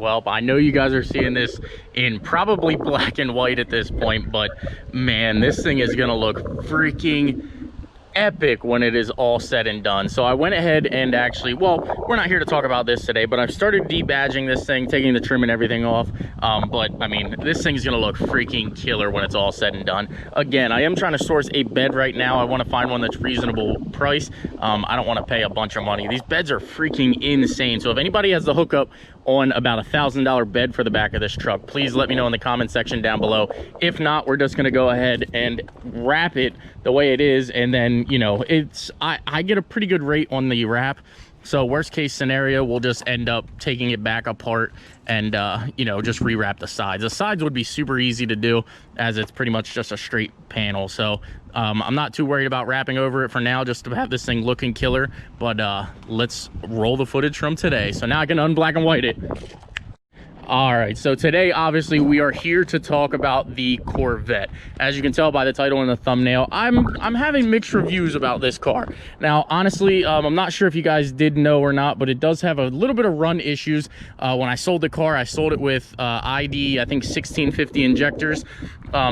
Well, I know you guys are seeing this in probably black and white at this point, but man, this thing is gonna look freaking epic when it is all said and done. So I went ahead and actually, well, we're not here to talk about this today, but I've started debadging this thing, taking the trim and everything off. But I mean, this thing's gonna look freaking killer when it's all said and done. Again, I am trying to source a bed right now. I want to find one that's reasonable price. I don't want to pay a bunch of money. These beds are freaking insane. So if anybody has the hookup on about $1,000 bed for the back of this truck, please let me know in the comment section down below. If not, we're just gonna go ahead and wrap it the way it is, and then, you know, I get a pretty good rate on the wrap. So worst case scenario, we'll just end up taking it back apart and you know, just rewrap the sides. The sides would be super easy to do, as it's pretty much just a straight panel. So I'm not too worried about wrapping over it for now, just to have this thing looking killer. But let's roll the footage from today. So now I can unblack and white it. All right, so today obviously we are here to talk about the Corvette. As you can tell by the title and the thumbnail, I'm having mixed reviews about this car. Now honestly, I'm not sure if you guys did know or not, but it does have a little bit of run issues. When I sold the car, I sold it with ID, I think 1650 injectors.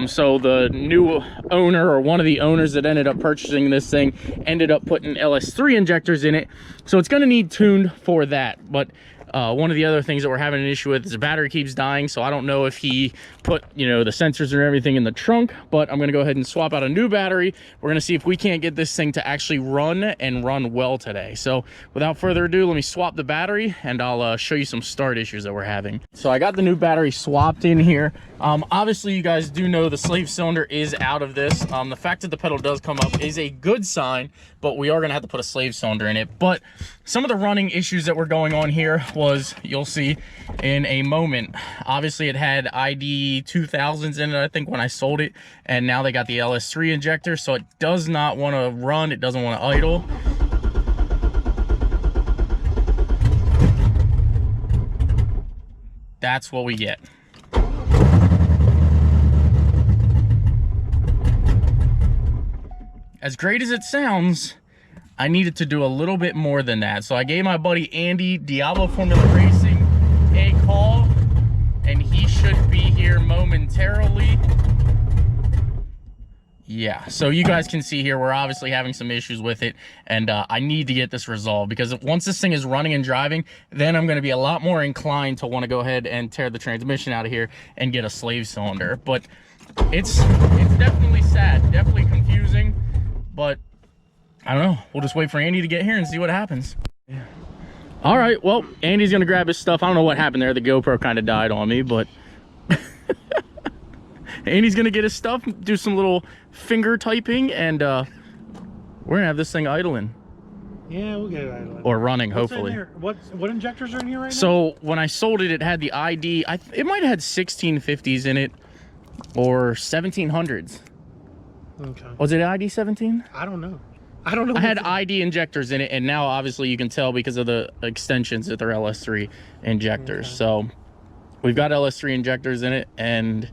So the new owner, or one of the owners that ended up purchasing this thing, ended up putting LS3 injectors in it. So it's gonna need tuned for that. But one of the other things that we're having an issue with is the battery keeps dying. So I don't know if he put, you know, the sensors and everything in the trunk, but I'm going to go ahead and swap out a new battery. We're going to see if we can't get this thing to actually run and run well today. So without further ado, let me swap the battery and I'll show you some start issues that we're having. So I got the new battery swapped in here. Obviously you guys do know the slave cylinder is out of this. The fact that the pedal does come up is a good sign, but we are going to have to put a slave cylinder in it. But some of the running issues that were going on here was, you'll see in a moment, obviously it had ID 2000s in it, I think, when I sold it, and now they got the LS3 injector, so it does not want to run, it doesn't want to idle. That's what we get. As great as it sounds, I needed to do a little bit more than that. So I gave my buddy Andy, Diablo Formula Racing, a call, and he should be here momentarily. Yeah, so you guys can see here, we're obviously having some issues with it, and I need to get this resolved, because once this thing is running and driving, then I'm going to be a lot more inclined to want to go ahead and tear the transmission out of here and get a slave cylinder. But it's definitely sad, definitely confusing, but I don't know. We'll just wait for Andy to get here and see what happens. Yeah. All right, well, Andy's gonna grab his stuff. I don't know what happened there. The GoPro kind of died on me, but Andy's gonna get his stuff, do some little finger typing, and we're gonna have this thing idling. Yeah, we'll get it idling. Or running, hopefully. What injectors are in here right now? So when I sold it, it had the ID. It might have had 1650s in it, or 1700s. Okay. Was it ID 17? I don't know. I don't know. I had ID injectors in it, and now obviously you can tell because of the extensions that they're LS3 injectors. Okay. So we've got LS3 injectors in it, and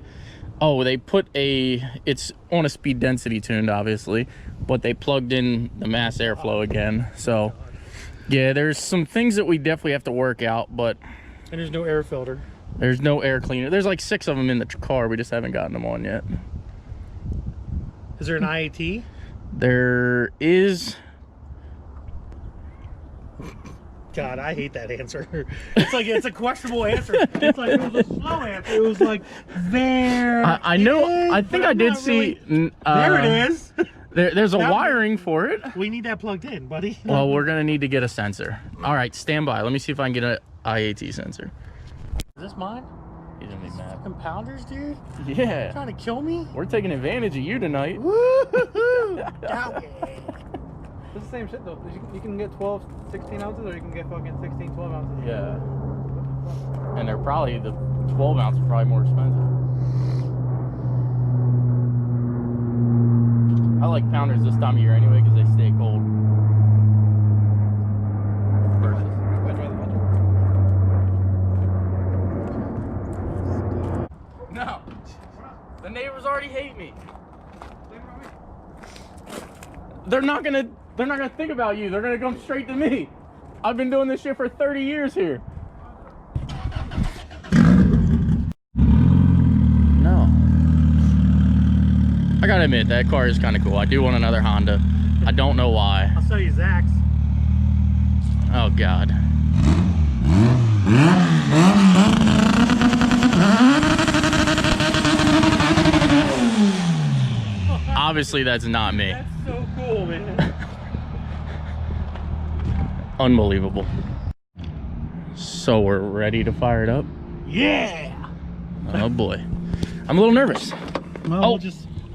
oh, they put it's on a speed density tuned, obviously, but they plugged in the mass airflow again. So yeah, there's some things that we definitely have to work out, but and there's no air filter. There's no air cleaner. There's like 6 of them in the car. We just haven't gotten them on yet. Is there an IAT? There is. God, I hate that answer. It's like, it's a questionable answer. It's like, it was a slow answer. It was like, there. I know. I think I did see. Really, there it is. There's a wiring for it. We need that plugged in, buddy. Well, we're gonna need to get a sensor. All right, stand by. Let me see if I can get an IAT sensor. Is this mine? He's gonna be mad. Fucking pounders, dude. Yeah. Trying to kill me? We're taking advantage of you tonight. Woo-hoo-hoo. It's the same shit though. You can get 12, 16 ounces, or you can get fucking 16, 12 ounces. Yeah. And they're probably, the 12 ounce are probably more expensive. I like pounders this time of year anyway because they stay cold. No. The neighbors already hate me. They're not gonna think about you. They're gonna come straight to me. I've been doing this shit for 30 years here. I gotta admit, that car is kind of cool. I do want another Honda. I don't know why. I'll show you Zach's. Oh, God. Obviously, that's not me. That's so cool, man. Unbelievable. So we're ready to fire it up? Yeah. Oh, boy. I'm a little nervous. Well, Oh.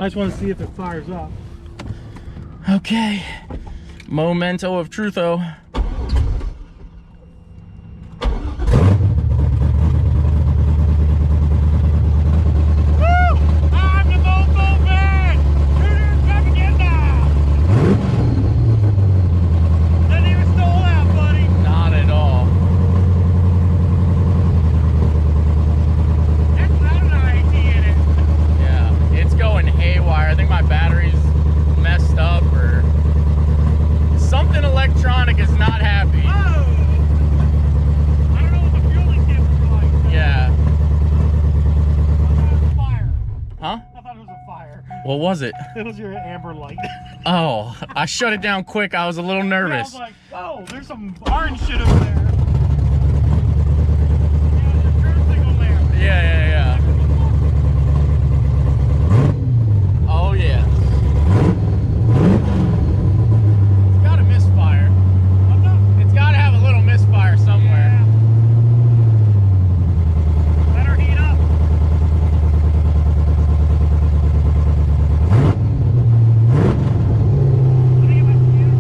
I just want to see if it fires up. Okay. Memento of trutho. Not at all. Yeah, it's going haywire. I think my battery's messed up or something electronic is not happy. Yeah. Huh? I thought it was a fire. What was it? It was your amber light. Oh, I shut it down quick. I was a little I nervous. was like, oh, there's some orange shit over there. Yeah, there's a turn signal there. Yeah. Oh, yeah. It's got a misfire. What's up? It's got to have a little misfire somewhere. Yeah. Let her heat up. Let me get my computer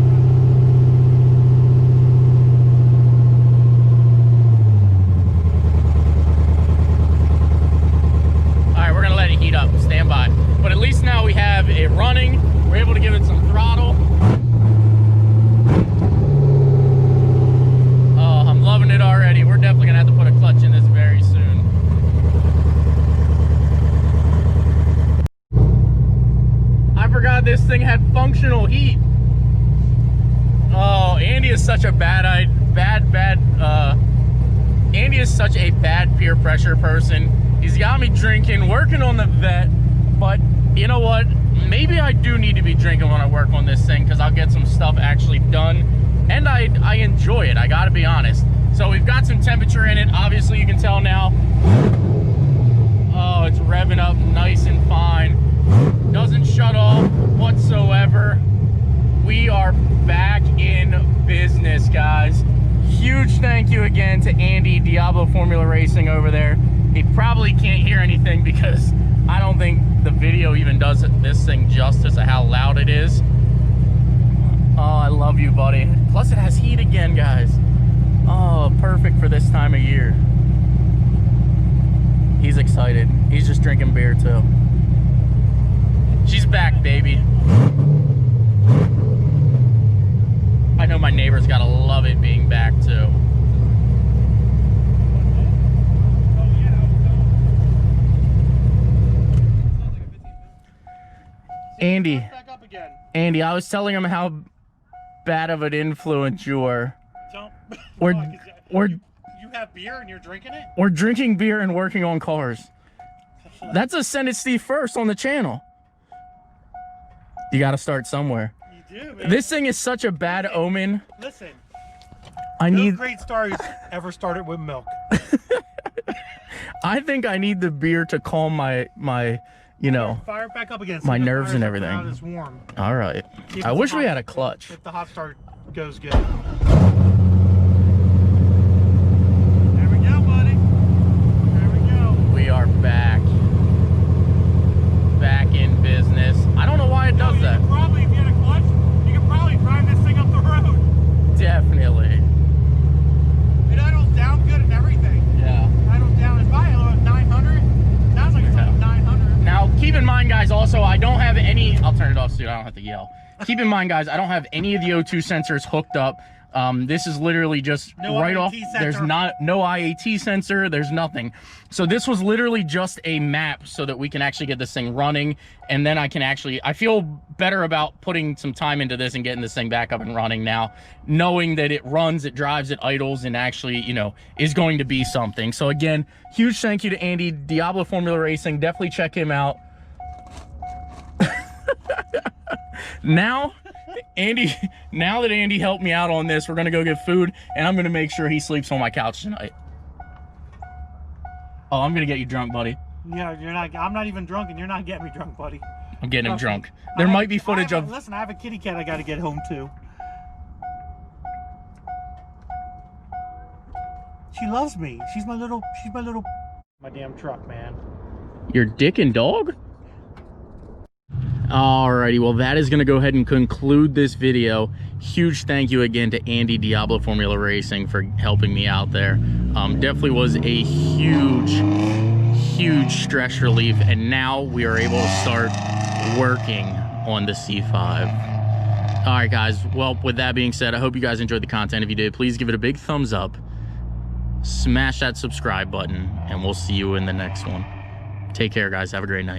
All right, we're going to let it heat up. Stand by. But at least now we have it running. We're able to give it some throttle. Oh, I'm loving it already. We're definitely going to have to put a clutch in this very soon. I forgot this thing had functional heat. Oh, Andy is such a Andy is such a bad peer pressure person. He's got me drinking, working on the vet, but you know what? Maybe I do need to be drinking when I work on this thing because I'll get some stuff actually done, and I enjoy it, I gotta be honest. So we've got some temperature in it. Obviously, you can tell now. Oh, it's revving up nice and fine. Doesn't shut off whatsoever. We are back in business, guys. Huge thank you again to Andy, Diablo Formula Racing over there. He probably can't hear anything because I don't think the video even does this thing justice of how loud it is. Oh, I love you, buddy. Plus it has heat again, guys. Oh, perfect for this time of year. He's excited. He's just drinking beer too. She's back, baby. I know my neighbor's gotta love it being back too. Andy, Back up again. Andy, I was telling him how bad of an influence you are. Don't. We're You have beer and you're drinking it? we're drinking beer and working on cars. That's a Send It Steve first on the channel. You gotta start somewhere. You do, man. This thing is such a bad omen. Listen, I no need. great stories ever started with milk. I think I need the beer to calm my you know. Fire it back up again. My the nerves fires and up everything. Now it's warm. All right. Keep I it wish we hot had a clutch. If the hot start goes good. There we go, buddy. There we go. We are back. Back in business. I don't know why it does that. You could probably, if you had a clutch, you could probably drive this thing up the road. Definitely. It idles down good and everything. Yeah. Idles down. It's probably like 900. Sounds like it's like 900. Now, keep in mind, guys, also, I don't have any... I'll turn it off so I don't have to yell. Keep in mind, guys, I don't have any of the O2 sensors hooked up. This is literally just No right IAT off. sensor. There's no IAT sensor. There's nothing. So this was literally just a map so that we can actually get this thing running. And then I can actually... I feel better about putting some time into this and getting this thing back up and running now, knowing that it runs, it drives, it idles, and actually, you know, is going to be something. So again, huge thank you to Andy, Diablo Formula Racing. Definitely check him out. Now, Andy, now that Andy helped me out on this, we're gonna go get food, and I'm gonna make sure he sleeps on my couch tonight. Oh, I'm gonna get you drunk, buddy. Yeah, you're not. I'm not even drunk, and you're not getting me drunk, buddy. I'm getting him Trust me. drunk. There might be footage of. Listen, I have a kitty cat I got to get home to. She loves me. She's my little. My damn truck, man. Your dick and dog? Alrighty, well that is gonna go ahead and conclude this video. Huge thank you again to Andy Diablo Formula Racing for helping me out there. Definitely was a huge stress relief, and now we are able to start working on the C5. All right, guys, well, with that being said, I hope you guys enjoyed the content. If you did, please give it a big thumbs up, smash that subscribe button, and we'll see you in the next one. Take care, guys. Have a great night.